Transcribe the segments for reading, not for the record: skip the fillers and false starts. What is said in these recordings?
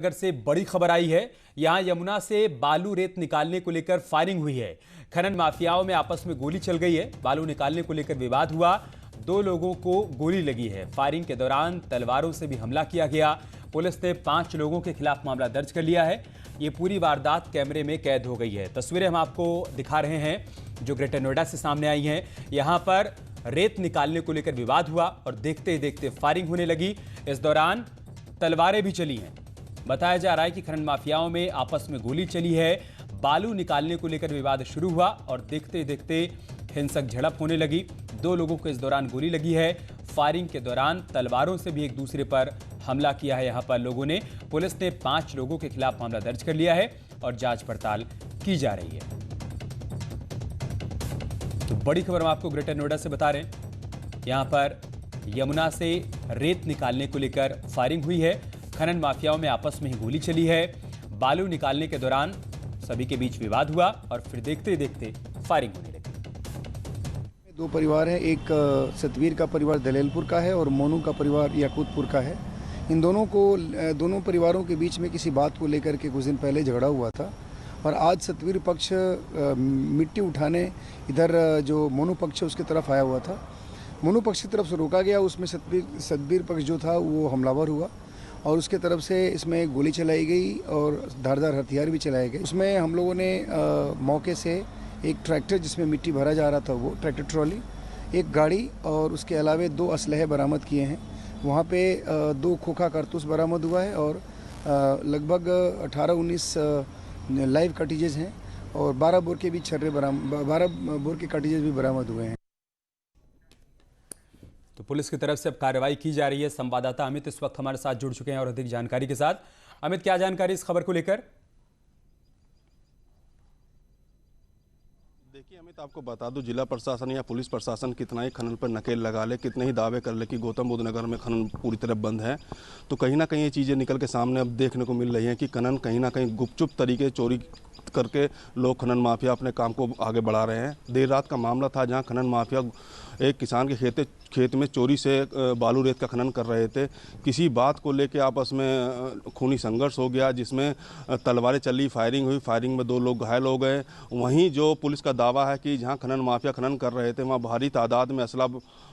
नगर से बड़ी खबर आई है। यहां यमुना से बालू रेत निकालने को लेकर फायरिंग हुई है। खनन माफियाओं में आपस में गोली चल गई है। बालू निकालने को लेकर विवाद हुआ, 2 लोगों को गोली लगी है। फायरिंग के दौरान तलवारों से भी हमला किया गया। पुलिस ने 5 लोगों के खिलाफ मामला दर्ज कर लिया है। ये पूरी वारदात कैमरे में कैद हो गई है। तस्वीरें हम आपको दिखा रहे हैं जो ग्रेटर नोएडा से सामने आई हैं। यहां पर रेत निकालने को लेकर विवाद हुआ और देखते ही देखते फायरिंग होने लगी। इस दौरान तलवारें भी चली हैं। बताया जा रहा है कि खनन माफियाओं में आपस में गोली चली है। बालू निकालने को लेकर विवाद शुरू हुआ और देखते ही देखते हिंसक झड़प होने लगी। 2 लोगों को इस दौरान गोली लगी है। फायरिंग के दौरान तलवारों से भी एक दूसरे पर हमला किया है। यहां पर लोगों ने, पुलिस ने 5 लोगों के खिलाफ मामला दर्ज कर लिया है और जांच पड़ताल की जा रही है। तो बड़ी खबर हम आपको ग्रेटर नोएडा से बता रहे हैं। यहां पर यमुना से रेत निकालने को लेकर फायरिंग हुई है। खनन माफियाओं में आपस में ही गोली चली है। बालू निकालने के दौरान सभी के बीच विवाद हुआ और फिर देखते ही देखते फायरिंग होने लगी। 2 परिवार हैं, एक सतवीर का परिवार दलेलपुर का है और मोनू का परिवार याकूतपुर का है। इन दोनों परिवारों के बीच में किसी बात को लेकर के कुछ दिन पहले झगड़ा हुआ था और आज सतवीर पक्ष मिट्टी उठाने इधर जो मोनू पक्ष है उसकी तरफ आया हुआ था। मोनू पक्ष की तरफ से रोका गया, उसमें सतवीर पक्ष जो था वो हमलावर हुआ और उसके तरफ से इसमें गोली चलाई गई और धारदार हथियार भी चलाए गए। उसमें हम लोगों ने मौके से एक ट्रैक्टर जिसमें मिट्टी भरा जा रहा था, वो ट्रैक्टर ट्रॉली, एक गाड़ी और उसके अलावे 2 असलहे बरामद किए हैं। वहाँ पे 2 खोखा कारतूस बरामद हुआ है और लगभग 18-19 लाइव कार्टिजेज हैं और 12 बोर के भी 12 बोर के कार्टिजेज भी बरामद हुए हैं। तो पुलिस की तरफ से अब कार्रवाई की जा रही है। संवाददाता अमित इस वक्त हमारे साथ जुड़ चुके हैं और अधिक जानकारी के साथ। अमित, क्या जानकारी इस खबर को लेकर? देखिए अमित, आपको बता दूं, जिला प्रशासन या पुलिस प्रशासन कितना ही खनन पर नकेल लगा ले, कितने ही दावे कर ले कि गौतम बुद्ध नगर में खनन पूरी तरह बंद है, तो कहीं ना कहीं ये चीज़ें निकल के सामने अब देखने को मिल रही हैं कि खनन कहीं ना कहीं गुपचुप तरीके चोरी करके लोग खनन माफिया अपने काम को आगे बढ़ा रहे हैं। देर रात का मामला था जहां खनन माफिया एक किसान के खेत में चोरी से बालू रेत का खनन कर रहे थे। किसी बात को लेके आपस में खूनी संघर्ष हो गया जिसमें तलवारें चली, फायरिंग हुई। फायरिंग में 2 लोग घायल हो गए। वहीं जो पुलिस का दावा है कि जहां खनन माफिया खनन कर रहे थे वहां भारी तादाद में असला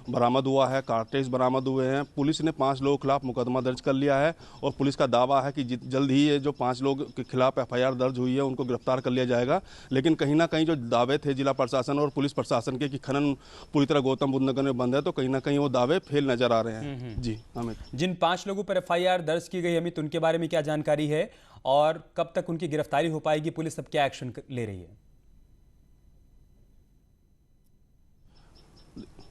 बरामद हुआ है, कार्टेज बरामद हुए हैं। पुलिस ने 5 लोगों के खिलाफ मुकदमा दर्ज कर लिया है और पुलिस का दावा है कि जल्द ही ये जो 5 लोग के खिलाफ FIR दर्ज हुई है उनको गिरफ्तार कर लिया जाएगा। लेकिन कहीं ना कहीं जो दावे थे जिला प्रशासन और पुलिस प्रशासन के कि खनन पूरी तरह गौतम बुद्ध नगर में बंद है, तो कहीं ना कहीं वो दावे फेल नजर आ रहे हैं। जी अमित, जिन 5 लोगों पर FIR दर्ज की गई, अमित, उनके बारे में क्या जानकारी है और कब तक उनकी गिरफ्तारी हो पाएगी? पुलिस अब क्या एक्शन ले रही है?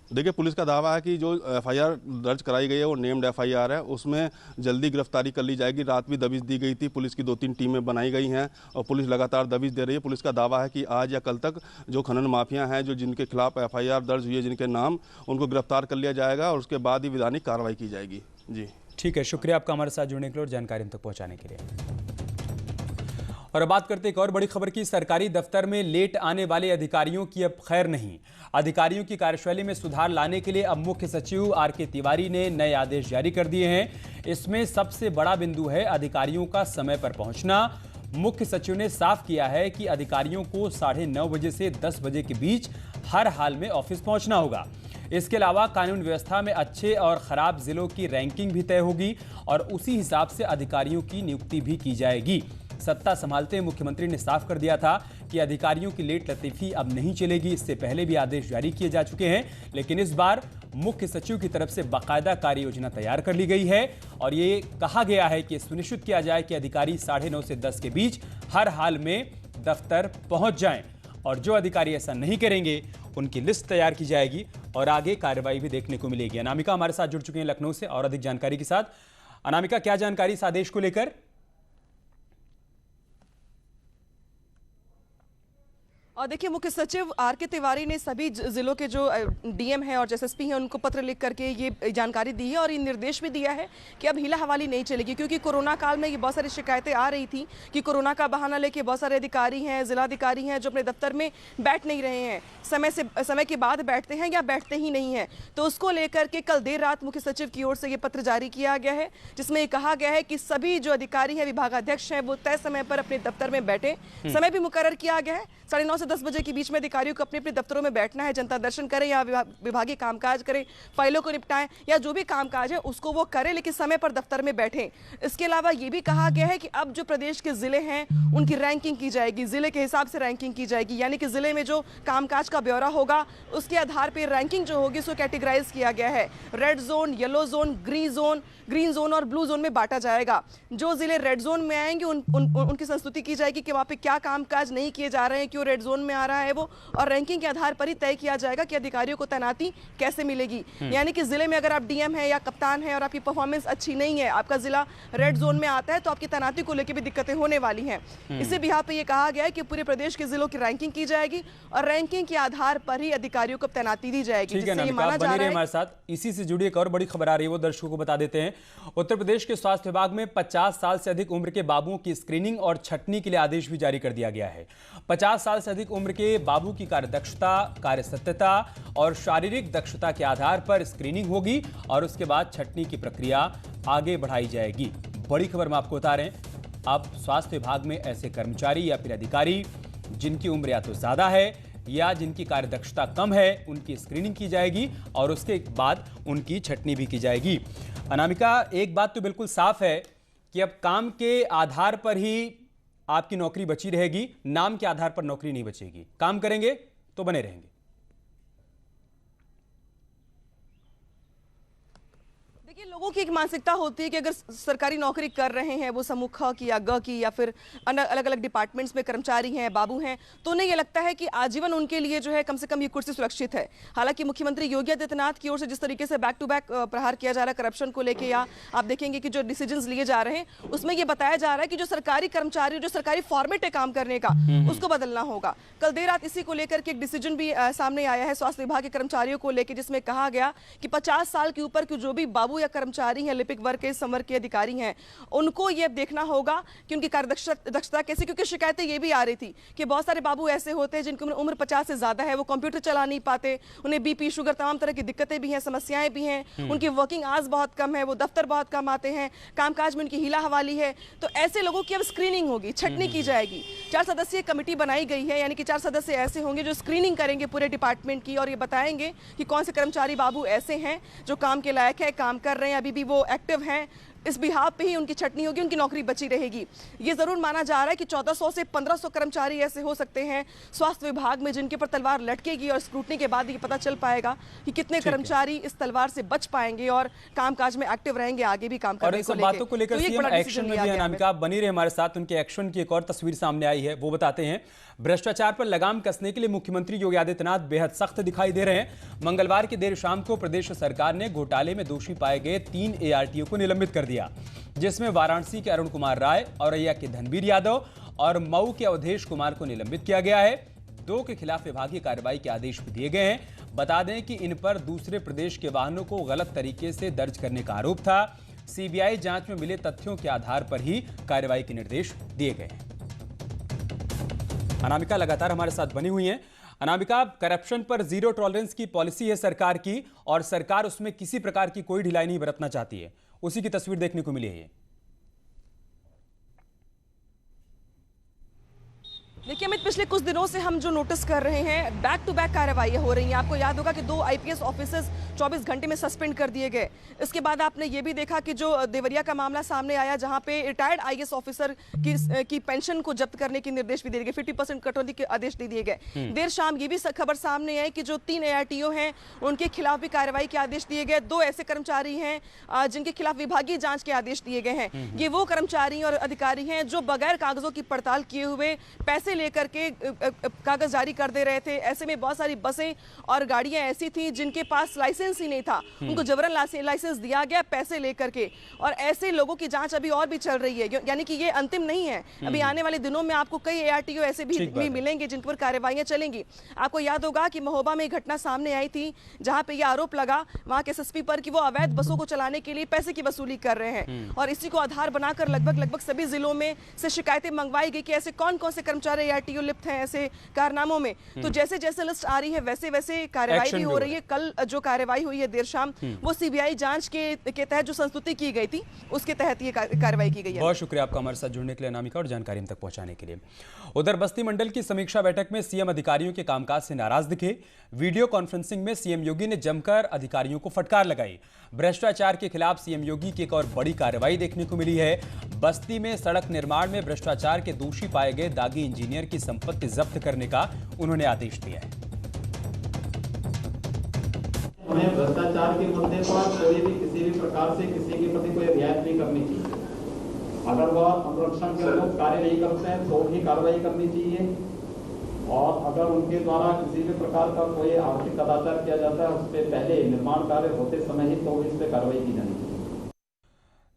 देखिए, पुलिस का दावा है कि जो FIR दर्ज कराई गई है वो नेम्ड FIR है, उसमें जल्दी गिरफ्तारी कर ली जाएगी। रात भी दबिश दी गई थी, पुलिस की 2-3 टीमें बनाई गई हैं और पुलिस लगातार दबिश दे रही है। पुलिस का दावा है कि आज या कल तक जो खनन माफिया हैं, जो जिनके खिलाफ FIR दर्ज हुई है, जिनके नाम, उनको गिरफ्तार कर लिया जाएगा और उसके बाद ही विधानिक कार्रवाई की जाएगी। जी ठीक है, शुक्रिया आपका हमारे साथ जुड़ने के लिए और जानकारी हम तक पहुँचाने के लिए। और अब बात करते हैं एक और बड़ी खबर की। सरकारी दफ्तर में लेट आने वाले अधिकारियों की अब खैर नहीं। अधिकारियों की कार्यशैली में सुधार लाने के लिए अब मुख्य सचिव RK तिवारी ने नए आदेश जारी कर दिए हैं। इसमें सबसे बड़ा बिंदु है अधिकारियों का समय पर पहुंचना। मुख्य सचिव ने साफ किया है कि अधिकारियों को 9:30 बजे से 10 बजे के बीच हर हाल में ऑफिस पहुंचना होगा। इसके अलावा कानून व्यवस्था में अच्छे और खराब जिलों की रैंकिंग भी तय होगी और उसी हिसाब से अधिकारियों की नियुक्ति भी की जाएगी। सत्ता संभालते मुख्यमंत्री ने साफ कर दिया था कि अधिकारियों की लेट लतीफी अब नहीं चलेगी। इससे पहले भी आदेश जारी किए जा चुके हैं, लेकिन इस बार मुख्य सचिव की तरफ से बाकायदा कार्य योजना तैयार कर ली गई है और ये कहा गया है कि सुनिश्चित किया जाए कि अधिकारी 9:30 से 10 के बीच हर हाल में दफ्तर पहुंच जाएं और जो अधिकारी ऐसा नहीं करेंगे उनकी लिस्ट तैयार की जाएगी और आगे कार्रवाई भी देखने को मिलेगी। अनामिका हमारे साथ जुड़ चुके हैं लखनऊ से और अधिक जानकारी के साथ। अनामिका, क्या जानकारी इस आदेश को लेकर? और देखिए, मुख्य सचिव आर.के. तिवारी ने सभी जिलों के जो डीएम हैं और एसएसपी हैं उनको पत्र लिख करके ये जानकारी दी है और ये निर्देश भी दिया है कि अब हीला हवाली नहीं चलेगी, क्योंकि कोरोना काल में ये बहुत सारी शिकायतें आ रही थी कि कोरोना का बहाना लेके बहुत सारे अधिकारी हैं, जिलाधिकारी हैं जो अपने दफ्तर में बैठ नहीं रहे हैं, समय के बाद बैठते हैं या बैठते ही नहीं हैं। तो उसको लेकर के कल देर रात मुख्य सचिव की ओर से ये पत्र जारी किया गया है, जिसमें ये कहा गया है कि सभी जो अधिकारी हैं, विभागाध्यक्ष हैं, वो तय समय पर अपने दफ्तर में बैठे। समय भी मुकर्रर किया गया है, 9:30 से 10 बजे के बीच में अधिकारियों को अपने अपने दफ्तरों में बैठना है, जनता दर्शन करें या विभागीय कामकाज करें, फाइलों को निपटाएं या जो भी कामकाज है उसको वो करें, लेकिन समय पर दफ्तर में बैठें। इसके अलावा ये भी कहा गया है कि अब जो प्रदेश के जिले हैं उनकी रैंकिंग की जाएगी, जिले के हिसाब से रैंकिंग की जाएगी, यानी कि जिले में जो कामकाज का ब्यौरा होगा उसके आधार पर रैंकिंग जो होगी उसको कैटेगराइज किया गया है। Red zone, yellow zone, green zone और ब्लू जोन में बांटा जाएगा। जो जिले रेड जोन में आएंगे उनकी संस्तुति की जाएगी कि वहाँ पे क्या कामकाज नहीं किए जा रहे हैं, क्यों रेड जोन में आ रहा है वो, और रैंकिंग के आधार पर ही तय किया जाएगा कि अधिकारियों को तैनाती कैसे मिलेगी। यानी कि जिले में अगर आप डीएम है या कप्तान है और आपकी परफॉर्मेंस अच्छी नहीं है, आपका जिला रेड जोन में आता है, तो आपकी तैनाती को लेकर भी दिक्कतें होने वाली हैं। इसी बिहार पर यह कहा गया है कि पूरे प्रदेश के जिलों की रैंकिंग की जाएगी और रैंकिंग के आधार पर ही अधिकारियों को तैनाती दी जाएगी। हमारे साथ इसी से जुड़ी एक और बड़ी खबर आ रही है, वो दर्शकों को बता देते हैं। उत्तर प्रदेश के स्वास्थ्य विभाग में 50 साल से अधिक उम्र के बाबुओं की स्क्रीनिंग और छटनी के लिए आदेश भी जारी कर दिया गया है। 50 साल से अधिक उम्र के बाबू की कार्यदक्षता, कार्यसत्यता और शारीरिक दक्षता के आधार पर स्क्रीनिंग होगी और उसके बाद छटनी की प्रक्रिया आगे बढ़ाई जाएगी। बड़ी खबर में आपको बता रहे हैं, अब स्वास्थ्य विभाग में ऐसे कर्मचारी या फिर अधिकारी जिनकी उम्र या तो ज्यादा है या जिनकी कार्यदक्षता कम है, उनकी स्क्रीनिंग की जाएगी और उसके बाद उनकी छटनी भी की जाएगी। अनामिका, एक बात तो बिल्कुल साफ है कि अब काम के आधार पर ही आपकी नौकरी बची रहेगी, नाम के आधार पर नौकरी नहीं बचेगी। काम करेंगे तो बने रहेंगे। देखिए, लोगों की एक मानसिकता होती है कि अगर सरकारी नौकरी कर रहे हैं, वो समूह ख की या ग की या फिर अलग अलग डिपार्टमेंट्स में कर्मचारी हैं, बाबू हैं, तो उन्हें ये लगता है कि आजीवन उनके लिए जो है कम से कम ये कुर्सी सुरक्षित है। हालांकि मुख्यमंत्री योगी आदित्यनाथ की ओर से जिस तरीके से बैक टू बैक प्रहार किया जा रहा है करप्शन को लेकर, या आप देखेंगे कि जो डिसीजंस लिए जा रहे हैं उसमें ये बताया जा रहा है कि जो सरकारी कर्मचारी, जो सरकारी फॉर्मेट है काम करने का, उसको बदलना होगा। कल देर रात इसी को लेकर के एक डिसीजन भी सामने आया है स्वास्थ्य विभाग के कर्मचारियों को लेकर, जिसमें कहा गया कि 50 साल के ऊपर के जो भी बाबू या कर्मचारी हैं, लिपिक वर्ग के, संवर्ग के अधिकारी हैं, उनको ये देखना होगा कि उनकी कार्यदक्षता कैसी, क्योंकि शिकायतें ये भी आ रही थी कि बहुत सारे बाबू ऐसे होते हैं जिनकी उम्र 50 से ज्यादा है, वो कंप्यूटर चला नहीं पाते, उन्हें बीपी, शुगर, तमाम तरह की दिक्कतें भी हैं, समस्याएं भी हैं, उनकी वर्किंग आवर्स बहुत कम है, वो दफ्तर बहुत कम आते हैं, कामकाज में उनकी हीला हवाली है। तो ऐसे लोगों की अब स्क्रीनिंग होगी, छटनी की जाएगी। 4 सदस्यीय कमेटी बनाई गई है, यानी कि 4 सदस्य ऐसे होंगे जो स्क्रीनिंग करेंगे पूरे डिपार्टमेंट की और ये बताएंगे कि कौन से कर्मचारी बाबू ऐसे हैं जो काम के लायक है, काम कर रहे हैं, अभी भी वो एक्टिव हैं। इस बिहार पे ही उनकी छटनी होगी, उनकी नौकरी बची रहेगी। ये जरूर माना जा रहा है कि 1400 से 1500 कर्मचारी ऐसे हो सकते हैं स्वास्थ्य विभाग में जिनके पर तलवार लटकेगी और स्क्रूटनी के बाद ये पता चल पाएगा कि कितने कर्मचारी इस तलवार से बच पाएंगे और कामकाज में एक्टिव रहेंगे, आगे भी काम करने को लेकर। बातों को लेकर सीएम एक्शन में भी अनामिका बनी रहे हमारे साथ। उनके एक्शन की एक और तस्वीर सामने आई है, वो बताते हैं। भ्रष्टाचार पर लगाम कसने के लिए मुख्यमंत्री योगी आदित्यनाथ बेहद सख्त दिखाई दे रहे हैं। मंगलवार की देर शाम को प्रदेश सरकार ने घोटाले में दोषी पाए गए 3 एआरटीओ को निलंबित कर दिया, जिसमें वाराणसी के अरुण कुमार राय, औरैया के धनबीर यादव और मऊ के अवधेश कुमार को निलंबित किया गया है। 2 के खिलाफ विभागीय कार्रवाई के आदेश भी दिए गए हैं। बता दें कि इन पर दूसरे प्रदेश के वाहनों को गलत तरीके से दर्ज करने का आरोप था। सीबीआई जांच में मिले तथ्यों के आधार पर ही कार्रवाई के निर्देश दिए गए हैं। अनामिका लगातार हमारे साथ बनी हुई हैं। अनामिका, करप्शन पर जीरो टॉलरेंस की पॉलिसी है सरकार की और सरकार उसमें किसी प्रकार की कोई ढिलाई नहीं बरतना चाहती है, उसी की तस्वीर देखने को मिली है। देखिए अमित, पिछले कुछ दिनों से हम जो नोटिस कर रहे हैं, बैक टू बैक कार्रवाई हो रही हैं। आपको याद होगा कि 2 आईपीएस ऑफिसर्स 24 घंटे में सस्पेंड कर दिए गए। इसके बाद आपने ये भी देखा कि जो देवरिया का मामला सामने आया, जहां पे रिटायर्ड आईएएस ऑफिसर की पेंशन को जब्त करने के निर्देश भी दिए गए, 50% कटौती के आदेश दे दिए गए। देर शाम ये भी खबर सामने आई कि जो 3 एआरटीओ हैं उनके खिलाफ भी कार्रवाई के आदेश दिए गए। 2 ऐसे कर्मचारी हैं जिनके खिलाफ विभागीय जांच के आदेश दिए गए हैं। ये वो कर्मचारी और अधिकारी हैं जो बगैर कागजों की पड़ताल किए हुए पैसे लेकर के कागज जारी कर दे रहे थे। ऐसे में बहुत सारी बसें और गाड़ियां ऐसी थी जिनके पास लाइसेंस ही नहीं था, उनको जबरन लाइसेंस दिया गया पैसे लेकर के, और ऐसे लोगों की जांच अभी और भी चल रही है, यानी कि ये अंतिम नहीं है। अभी आने वाले दिनों में आपको कई ARTO ऐसे भी मिलेंगे जिन पर कार्रवाइयां चलेंगी। आपको याद होगा कि महोबा में एक घटना सामने आई थी जहां पे ये आरोप लगा वहां के SSP पर कि वो अवैध बसों को चलाने के लिए पैसे की वसूली कर रहे हैं, और इसी को आधार बनाकर लगभग सभी जिलों में से शिकायतें मंगवाई गई कि ऐसे कौन कौन से कर्मचारी ARTO लिप्त हैं ऐसे कारनामों में। तो जैसे जैसे लिस्ट आ रही है वैसे वैसे कार्रवाई भी हो रही है। कल जो कार्रवाई हुई है देर शाम, वो CBI जांच के तहत जो संस्तुति की गई थी उसके तहत ये कार्रवाई की गई है। बहुत शुक्रिया आपका हमारे साथ जुड़ने के लिए अनामिका, और जानकारी हम तक पहुंचाने के लिए। उधर बस्ती मंडल की समीक्षा बैठक में सीएम अधिकारियों के कामकाज से नाराज दिखे। वीडियो कॉन्फ्रेंसिंग में सीएम योगी ने जमकर अधिकारियों को फटकार लगाई। भ्रष्टाचार के खिलाफ सीएम योगी की एक और बड़ी कार्रवाई देखने को मिली है। बस्ती में सड़क निर्माण में भ्रष्टाचार के दोषी पाए गए दागी इंजीनियर की संपत्ति जब्त करने का उन्होंने आदेश दिया है। उन्हें भ्रष्टाचार के मुद्दे पर कोई भी किसी भी प्रकार से किसी के प्रति कोई रियायत नहीं करनी चाहिए। अगर वह अनुरक्षण के लोग कार्य नहीं करते हैं तो भी कार्रवाई करनी चाहिए, और अगर उनके द्वारा किसी भी प्रकार का कोई आर्थिक कदाचार किया जाता है उससे पहले निर्माण कार्य होते समय ही तो इस पर कार्रवाई की जानी चाहिए।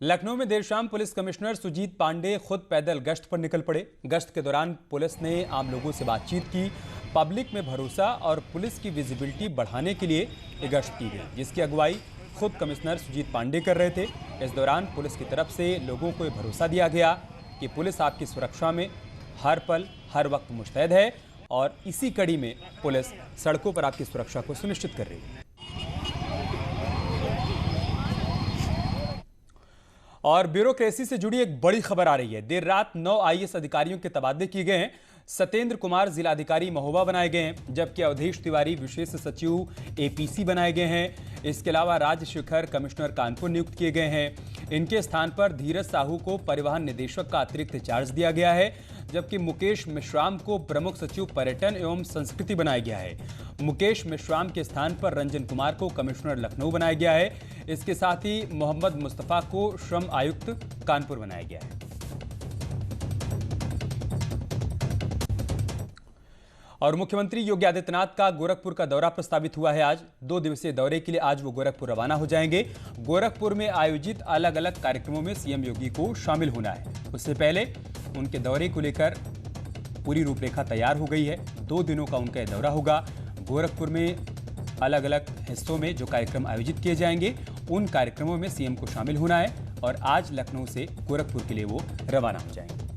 लखनऊ में देर शाम पुलिस कमिश्नर सुजीत पांडे खुद पैदल गश्त पर निकल पड़े। गश्त के दौरान पुलिस ने आम लोगों से बातचीत की। पब्लिक में भरोसा और पुलिस की विजिबिलिटी बढ़ाने के लिए ये गश्त की गई, जिसकी अगुवाई खुद कमिश्नर सुजीत पांडे कर रहे थे। इस दौरान पुलिस की तरफ से लोगों को ये भरोसा दिया गया कि पुलिस आपकी सुरक्षा में हर पल हर वक्त मुस्तैद है, और इसी कड़ी में पुलिस सड़कों पर आपकी सुरक्षा को सुनिश्चित कर रही है। और ब्यूरोक्रेसी से जुड़ी एक बड़ी खबर आ रही है। देर रात 9 IAS अधिकारियों के तबादले किए गए हैं। सत्येंद्र कुमार जिलाधिकारी महोबा बनाए गए हैं, जबकि अवधेश तिवारी विशेष सचिव APC बनाए गए हैं। इसके अलावा राजशेखर कमिश्नर कानपुर नियुक्त किए गए हैं। इनके स्थान पर धीरज साहू को परिवहन निदेशक का अतिरिक्त चार्ज दिया गया है, जबकि मुकेश मिश्राम को प्रमुख सचिव पर्यटन एवं संस्कृति बनाया गया है। मुकेश मिश्राम के स्थान पर रंजन कुमार को कमिश्नर लखनऊ बनाया गया है। इसके साथ ही मोहम्मद मुस्तफा को श्रम आयुक्त कानपुर बनाया गया है। और मुख्यमंत्री योगी आदित्यनाथ का गोरखपुर का दौरा प्रस्तावित हुआ है। आज 2 दिवसीय दौरे के लिए आज वो गोरखपुर रवाना हो जाएंगे। गोरखपुर में आयोजित अलग अलग कार्यक्रमों में सीएम योगी को शामिल होना है। उससे पहले उनके दौरे को लेकर पूरी रूपरेखा तैयार हो गई है। 2 दिनों का उनका दौरा होगा। गोरखपुर में अलग अलग हिस्सों में जो कार्यक्रम आयोजित किए जाएंगे उन कार्यक्रमों में सीएम को शामिल होना है, और आज लखनऊ से गोरखपुर के लिए वो रवाना हो जाएंगे।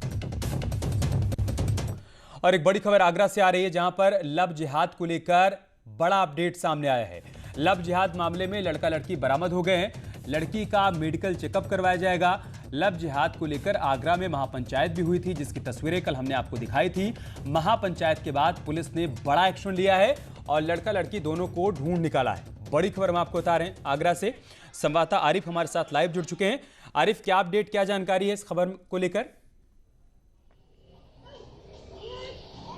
और एक बड़ी खबर आगरा से आ रही है, जहां पर लव जिहाद को लेकर बड़ा अपडेट सामने आया है। लव जिहाद मामले में लड़का लड़की बरामद हो गए हैं। लड़की का मेडिकल चेकअप करवाया जाएगा। लव जिहाद को लेकर आगरा में महापंचायत भी हुई थी, जिसकी तस्वीरें कल हमने आपको दिखाई थी। महापंचायत के बाद पुलिस ने बड़ा एक्शन लिया है और लड़का लड़की दोनों को ढूंढ निकाला है। बड़ी खबर हम आपको बता रहे हैं आगरा से। संवाददाता आरिफ हमारे साथ लाइव जुड़ चुके हैं। आरिफ, क्या अपडेट, क्या जानकारी है इस खबर को लेकर?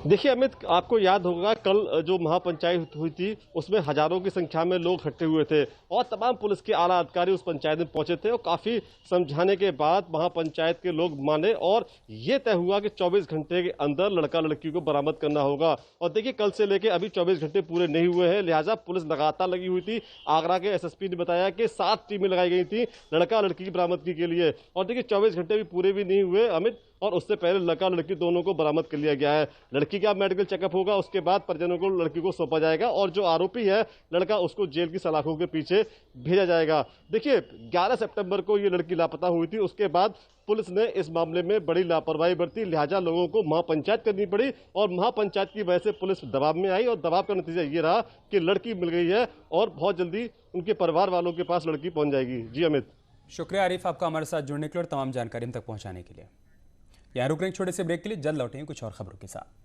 देखिए अमित, आपको याद होगा कल जो महापंचायत हुई थी उसमें हजारों की संख्या में लोग इकट्ठे हुए थे और तमाम पुलिस के आला अधिकारी उस पंचायत में पहुंचे थे और काफी समझाने के बाद महापंचायत के लोग माने और ये तय हुआ कि 24 घंटे के अंदर लड़का लड़की को बरामद करना होगा। और देखिए कल से लेकर अभी 24 घंटे पूरे नहीं हुए हैं, लिहाजा पुलिस लगातार लगी हुई थी। आगरा के SSP ने बताया कि 7 टीमें लगाई गई थी लड़का लड़की की बरामदगी के लिए। और देखिए 24 घंटे भी पूरे भी नहीं हुए अमित, और उससे पहले लड़का लड़की दोनों को बरामद कर लिया गया है। लड़की का मेडिकल चेकअप होगा, उसके बाद परिजनों को लड़की को सौंपा जाएगा और जो आरोपी है लड़का उसको जेल की सलाखों के पीछे भेजा जाएगा। देखिए 11 सितंबर को ये लड़की लापता हुई थी, उसके बाद पुलिस ने इस मामले में बड़ी लापरवाही बरती, लिहाजा लोगों को महापंचायत करनी पड़ी और महापंचायत की वजह से पुलिस दबाव में आई और दबाव का नतीजा ये रहा कि लड़की मिल गई है और बहुत जल्दी उनके परिवार वालों के पास लड़की पहुंच जाएगी। जी अमित। शुक्रिया आरिफ आपका हमारे साथ जुड़ने के लिए और तमाम जानकारी हम तक पहुंचाने के लिए। यहाँ रुक रहे हैं छोटे से ब्रेक के लिए, जल्द लौटेंगे कुछ और खबरों के साथ।